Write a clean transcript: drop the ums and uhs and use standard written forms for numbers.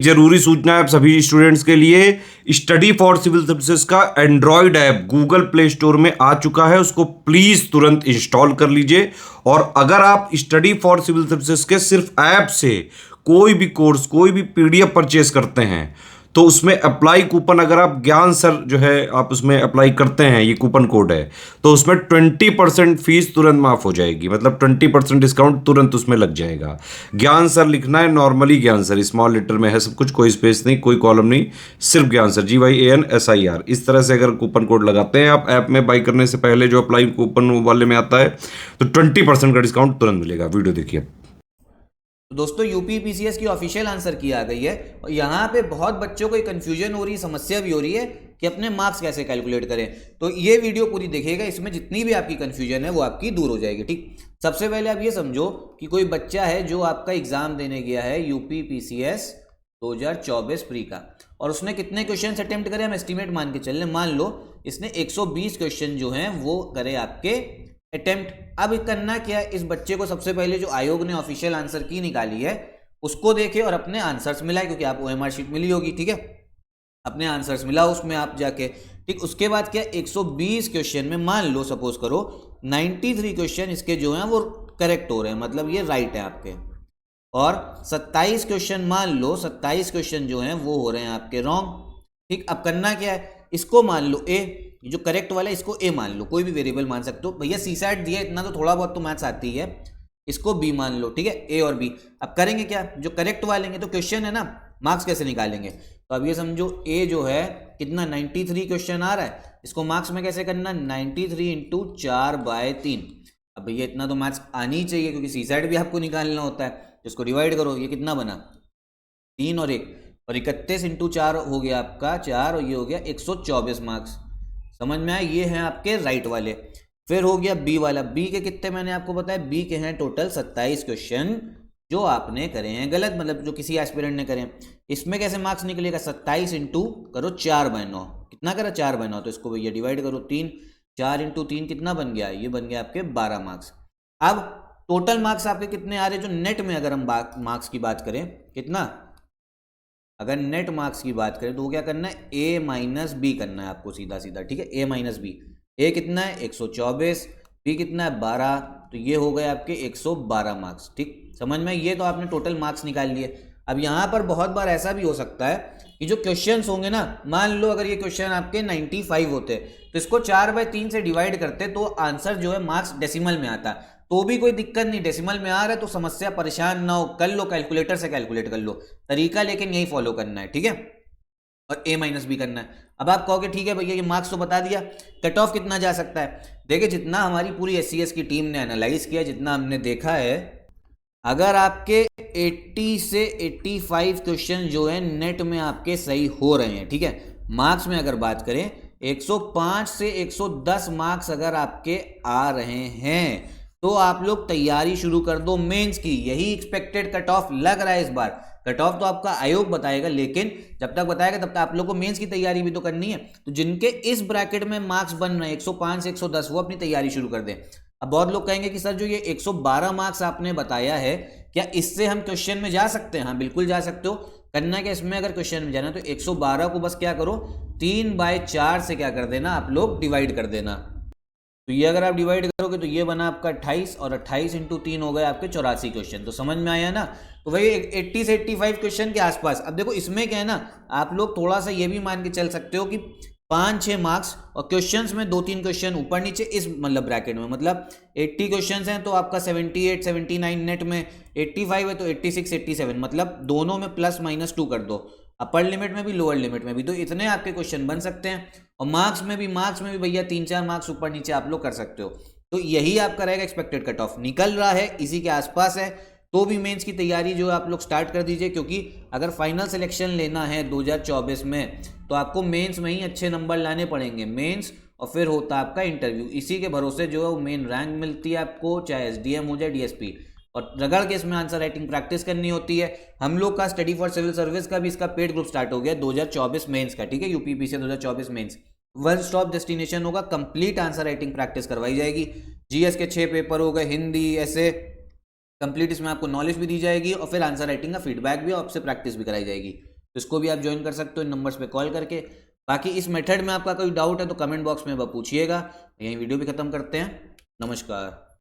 जरूरी सूचना है आप सभी स्टूडेंट्स के लिए, स्टडी फॉर सिविल सर्विसेज का Android app Google play store में आ चुका है, उसको प्लीज तुरंत इंस्टॉल कर लीजिए। और अगर आप स्टडी फॉर सिविल सर्विसेज के सिर्फ ऐप से कोई भी कोर्स, कोई भी पीडीएफ परचेस करते हैं तो उसमें अप्लाई कूपन, अगर आप ज्ञान सर जो है आप उसमें अप्लाई करते हैं, ये कूपन कोड है, तो उसमें 20% फीस तुरंत माफ हो जाएगी, मतलब 20% डिस्काउंट तुरंत उसमें लग जाएगा। ज्ञान सर लिखना है, नॉर्मली ज्ञान सर स्मॉल लेटर में है सब कुछ, कोई स्पेस नहीं, कोई कॉलम नहीं, सिर्फ ज्ञान सर GYANSIR। इस तरह से अगर कूपन कोड लगाते हैं आप ऐप में बाई करने से पहले, जो अप्लाई कूपन वाले में आता है, तो 20% का डिस्काउंट तुरंत मिलेगा। वीडियो देखिए। तो दोस्तों यूपी पीसीएस की ऑफिशियल आंसर की आ गई है और यहाँ पे बहुत बच्चों को कंफ्यूजन हो रही है, समस्या भी हो रही है कि अपने मार्क्स कैसे कैलकुलेट करें। तो ये वीडियो पूरी देखिएगा, इसमें जितनी भी आपकी कंफ्यूजन है वो आपकी दूर हो जाएगी। ठीक, सबसे पहले आप ये समझो कि कोई बच्चा है जो आपका एग्जाम देने गया है यूपी पीसीएस 2024 प्री का, और उसने कितने क्वेश्चन अटेम्प्ट करे, हम एस्टिमेट मान के चल रहे, मान लो इसने 120 क्वेश्चन जो हैं वो करे आपके अटेम्प्ट। अब करना क्या है, इस बच्चे को सबसे पहले जो आयोग ने ऑफिशियल आंसर की निकाली है उसको देखे और अपने आंसर्स मिलाए, क्योंकि आपको OMR शीट मिली होगी। ठीक है, अपने आंसर्स मिला उसमें आप जाके। ठीक, उसके बाद क्या, 120 क्वेश्चन में मान लो सपोज करो 93 क्वेश्चन इसके जो हैं वो करेक्ट हो रहे हैं, मतलब ये राइट है आपके, और 27 क्वेश्चन मान लो 27 क्वेश्चन जो हैं वो हो रहे हैं आपके रॉन्ग। ठीक, अब करना क्या है, इसको मान लो ए, जो करेक्ट वाला है इसको ए मान लो, कोई भी वेरिएबल मान सकते हो भैया, सी सैट दिया इतना तो थोड़ा बहुत तो मैथ्स आती है, इसको बी मान लो। ठीक है, ए और बी। अब करेंगे क्या, जो करेक्ट वालेंगे तो क्वेश्चन है ना, मार्क्स कैसे निकालेंगे, तो अब ये समझो ए जो है कितना 93 क्वेश्चन आ रहा है, इसको मार्क्स में कैसे करना, 93 इंटू 4/3। अब भैया इतना तो मैथ्स आनी ही चाहिए, क्योंकि सी सैट भी आपको निकालना होता है। इसको डिवाइड करो, ये कितना बना 3 और 1, और 31 इंटू 4 हो गया आपका 4, और ये हो गया 124 मार्क्स। समझ में आया, ये हैं आपके राइट वाले। फिर हो गया बी वाला, बी के कितने मैंने आपको बताया, बी के हैं टोटल 27 क्वेश्चन जो आपने करे हैं गलत, मतलब जो किसी एस्पिरेंट ने करे हैं। इसमें कैसे मार्क्स निकलेगा, 27 इंटू करो 4/9, कितना करा 4/9, तो इसको भैया डिवाइड करो 3, 4 इंटू 3 कितना बन गया, ये बन गया आपके 12 मार्क्स। अब टोटल मार्क्स आपके कितने आ रहे, जो नेट में अगर हम मार्क्स की बात करें, कितना, अगर नेट मार्क्स की बात करें तो क्या करना है, ए माइनस बी करना है आपको, सीधा सीधा। ठीक है, ए माइनस बी, ए कितना है 124, बी कितना है 12, तो ये हो गए आपके 112 मार्क्स। ठीक, समझ में, ये तो आपने टोटल मार्क्स निकाल लिए। अब यहाँ पर बहुत बार ऐसा भी हो सकता है कि जो क्वेश्चंस होंगे ना, मान लो अगर ये क्वेश्चन आपके 95 होते तो इसको 4/3 से डिवाइड करते तो आंसर जो है मार्क्स डेसिमल में आता, तो भी कोई दिक्कत नहीं, डेसिमल में आ रहा है तो समस्या, परेशान ना हो, कर लो कैलकुलेटर से कैलकुलेट कर लो, तरीका लेकिन यही फॉलो करना है। ठीक है, और ए माइनस बी करना है। अब आप कहोगे ठीक है भैया ये मार्क्स तो बता दिया, कट ऑफ कितना जा सकता है, देखिए जितना हमारी पूरी SCS की टीम ने एनालाइज किया, जितना हमने देखा है, अगर आपके 80 से 85 क्वेश्चन जो है नेट में आपके सही हो रहे हैं, ठीक है, मार्क्स में अगर बात करें 105 से 110 मार्क्स अगर आपके आ रहे हैं, तो आप लोग तैयारी शुरू कर दो मेंस की। यही एक्सपेक्टेड कट ऑफ लग रहा है इस बार, कट ऑफ तो आपका आयोग बताएगा, लेकिन जब तक बताएगा तब तक आप लोग को मेंस की तैयारी भी तो करनी है। तो जिनके इस ब्रैकेट में मार्क्स बन रहे हैं 105 से 110, वो अपनी तैयारी शुरू कर दें। अब बहुत लोग कहेंगे कि सर जो ये 112 मार्क्स आपने बताया है, क्या इससे हम क्वेश्चन में जा सकते हैं? हाँ बिल्कुल जा सकते हो। करना क्या इसमें, अगर क्वेश्चन में जाना तो 112 को बस क्या करो, 3/4 से क्या कर देना आप लोग, डिवाइड कर देना। तो ये अगर आप डिवाइड करोगे तो ये बना आपका 28, और 28 इंटू 3 हो गए आपके 84 क्वेश्चन। तो समझ में आया ना, तो वही 80 से 85 क्वेश्चन के आसपास। अब देखो इसमें क्या है ना, आप लोग थोड़ा सा ये भी मान के चल सकते हो कि 5-6 मार्क्स और क्वेश्चंस में 2-3 क्वेश्चन ऊपर नीचे इस मतलब ब्रैकेट में, मतलब 80 क्वेश्चंस हैं तो आपका 78 79 नेट में, 85 है तो 86 87, मतलब दोनों में +-2 कर दो, अपर लिमिट में भी लोअर लिमिट में भी, तो इतने आपके क्वेश्चन बन सकते हैं। और मार्क्स में भी भैया 3-4 मार्क्स ऊपर नीचे आप लोग कर सकते हो। तो यही आपका रहेगा एक्सपेक्टेड कट ऑफ, निकल रहा है इसी के आसपास है, तो भी मेंस की तैयारी जो आप लोग स्टार्ट कर दीजिए, क्योंकि अगर फाइनल सिलेक्शन लेना है 2024 में तो आपको मेंस में ही अच्छे नंबर लाने पड़ेंगे, मेंस और फिर होता है आपका इंटरव्यू, इसी के भरोसे जो है वो मेन रैंक मिलती है आपको, चाहे SDM हो जाए DSP, और रगड़ के इसमें आंसर राइटिंग प्रैक्टिस करनी होती है। हम लोग का स्टडी फॉर सिविल सर्विस का भी इसका पेड ग्रुप स्टार्ट हो गया 2024 मेंस का, ठीक है, UPPC 2024 mains, one stop destination होगा, कंप्लीट आंसर राइटिंग प्रैक्टिस करवाई जाएगी। GS के 6 पेपर हो गए, हिंदी ऐसे कंप्लीट, इसमें आपको नॉलेज भी दी जाएगी और फिर आंसर राइटिंग का फीडबैक भी आपसे प्रैक्टिस भी कराई जाएगी। तो इसको भी आप ज्वाइन कर सकते हो इन नंबर्स पे कॉल करके। बाकी इस मेथड में आपका कोई डाउट है तो कमेंट बॉक्स में आप पूछिएगा। यही वीडियो भी खत्म करते हैं। नमस्कार।